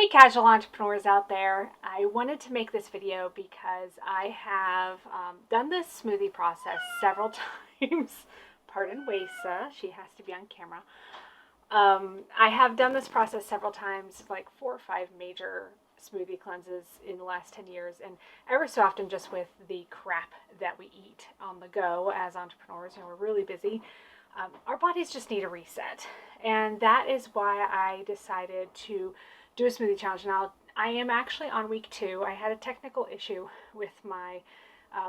Hey casual entrepreneurs out there, I wanted to make this video because I have done this smoothie process several times. Pardon Wesa, she has to be on camera. I have done this process several times, like 4 or 5 major smoothie cleanses in the last 10 years, and ever so often just with the crap that we eat on the go as entrepreneurs, we're really busy. Our bodies just need a reset, and that is why I decided to do a smoothie challenge. Now, I am actually on week 2. I had a technical issue with my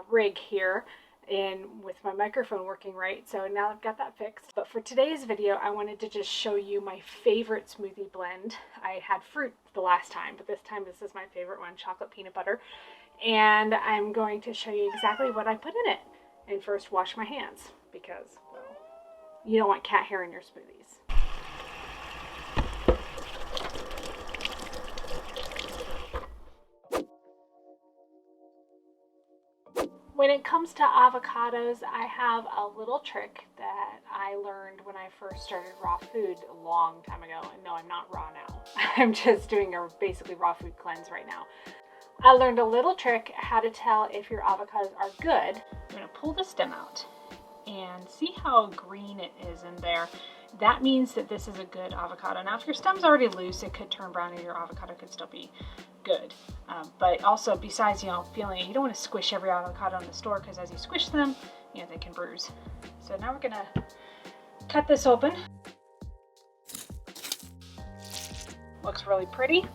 rig here and with my microphone working right, so now I've got that fixed. But for today's video, I wanted to just show you my favorite smoothie blend. I had fruit the last time, but this time this is my favorite one, chocolate peanut butter. And I'm going to show you exactly what I put in it. And first, wash my hands because, well, you don't want cat hair in your smoothies. When it comes to avocados, I have a little trick that I learned when I first started raw food a long time ago. And no, I'm not raw now. I'm just doing a basically raw food cleanse right now. I learned a little trick how to tell if your avocados are good. I'm going to pull the stem out and see how green it is in there. That means that this is a good avocado. Now, if your stem's already loose, it could turn brown and your avocado could still be good. But also, besides, feeling it, you don't want to squish every avocado in the store because as you squish them, they can bruise. So now we're going to cut this open. Looks really pretty.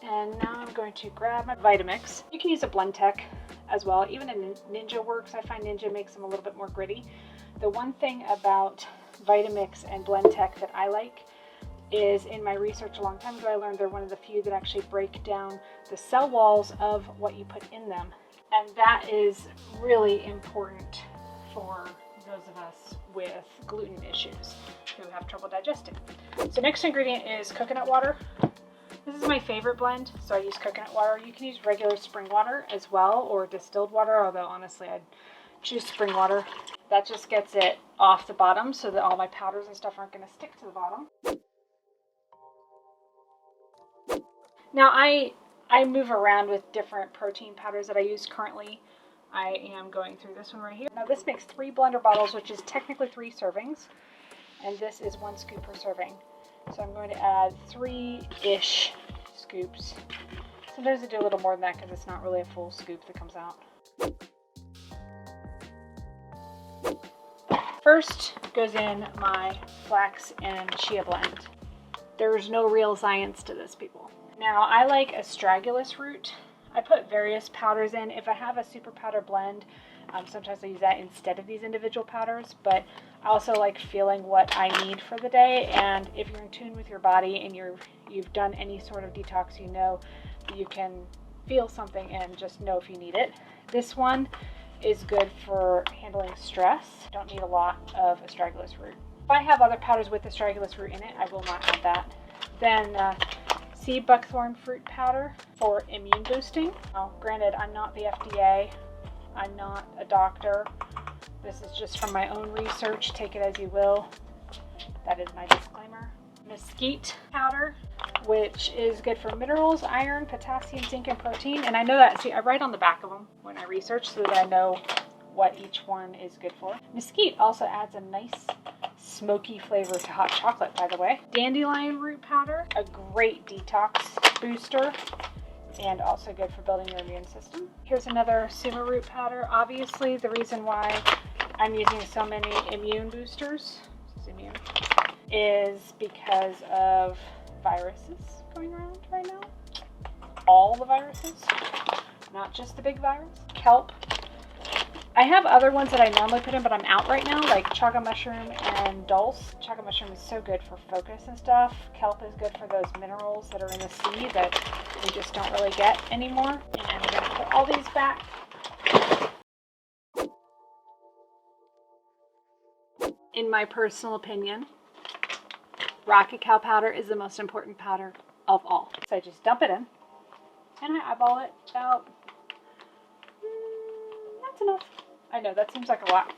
And now I'm going to grab my Vitamix. You can use a blend tech as well. Even a Ninja works. I find Ninja makes them a little bit more gritty. The one thing about Vitamix and blend tech that I like is, in my research a long time ago, I learned they're one of the few that actually break down the cell walls of what you put in them. And that is really important for those of us with gluten issues who have trouble digesting. So next ingredient is coconut water. This is my favorite blend, so I use coconut water. You can use regular spring water as well, or distilled water, although honestly I'd choose spring water. That just gets it off the bottom so that all my powders and stuff aren't going to stick to the bottom. Now I move around with different protein powders that I use currently. I am going through this one right here. Now this makes 3 blender bottles, which is technically 3 servings, and this is 1 scoop per serving. So I'm going to add 3-ish scoops. Sometimes I do a little more than that because it's not really a full scoop that comes out. First goes in my flax and chia blend. There's no real science to this, people. Now I like astragalus root. I put various powders in. If I have a super powder blend, sometimes I use that instead of these individual powders, but I also like feeling what I need for the day. And if you're in tune with your body and you've done any sort of detox, you can feel something and just know if you need it. This one is good for handling stress. Don't need a lot of astragalus root. If I have other powders with astragalus root in it, I will not add that. Then sea buckthorn fruit powder for immune boosting. Now, granted, I'm not the FDA. I'm not a doctor. This is just from my own research. Take it as you will. That is my disclaimer. Mesquite powder, which is good for minerals, iron, potassium, zinc, and protein. And I know that, I write on the back of them when I research so that I know what each one is good for. Mesquite also adds a nice smoky flavor to hot chocolate, by the way. Dandelion root powder, a great detox booster and also good for building your immune system. Here's another sumac root powder. Obviously, the reason why I'm using so many immune boosters, is because of viruses going around right now. All the viruses, not just the big virus. Kelp. I have other ones that I normally put in, but I'm out right now, like chaga mushroom and dulse. Chaga mushroom is so good for focus and stuff. Kelp is good for those minerals that are in the sea that we just don't really get anymore. And we're going to put all these back. In my personal opinion, raw cacao powder is the most important powder of all. So I just dump it in and I eyeball it about, that's enough. I know that seems like a lot,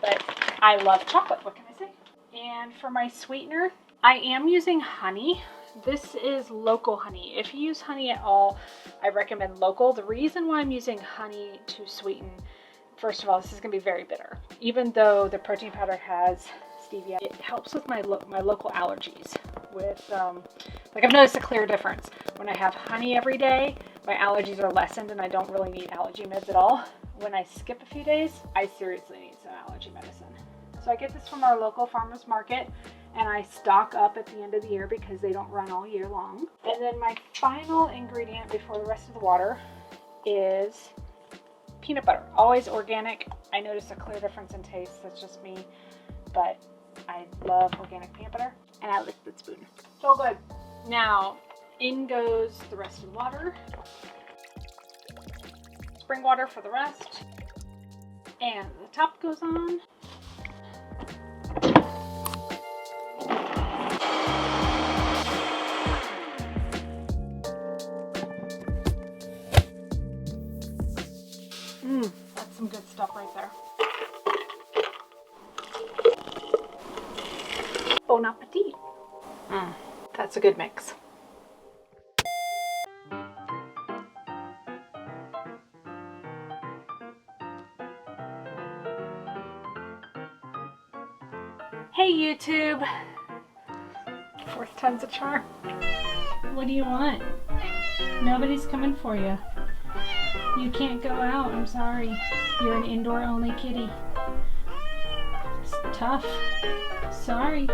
but I love chocolate, what can I say? And for my sweetener, I am using honey. This is local honey. If you use honey at all, I recommend local. The reason why I'm using honey to sweeten, first of all, this is gonna be very bitter. Even though the protein powder has stevia, it helps with my local allergies. With, like I've noticed a clear difference. When I have honey every day, my allergies are lessened and I don't really need allergy meds at all. When I skip a few days, I seriously need some allergy medicine. So I get this from our local farmer's market, and I stock up at the end of the year because they don't run all year long. And then my final ingredient before the rest of the water is peanut butter. Always organic. I notice a clear difference in taste. That's just me, but I love organic peanut butter, and I lick the spoon. So good. Now, in goes the rest of the water. Spring water for the rest. And the top goes on. That's some good stuff right there. Bon appetit. That's a good mix. Hey YouTube! Fourth time's a charm. What do you want? Nobody's coming for you. You can't go out, I'm sorry. You're an indoor only kitty. It's tough. Sorry.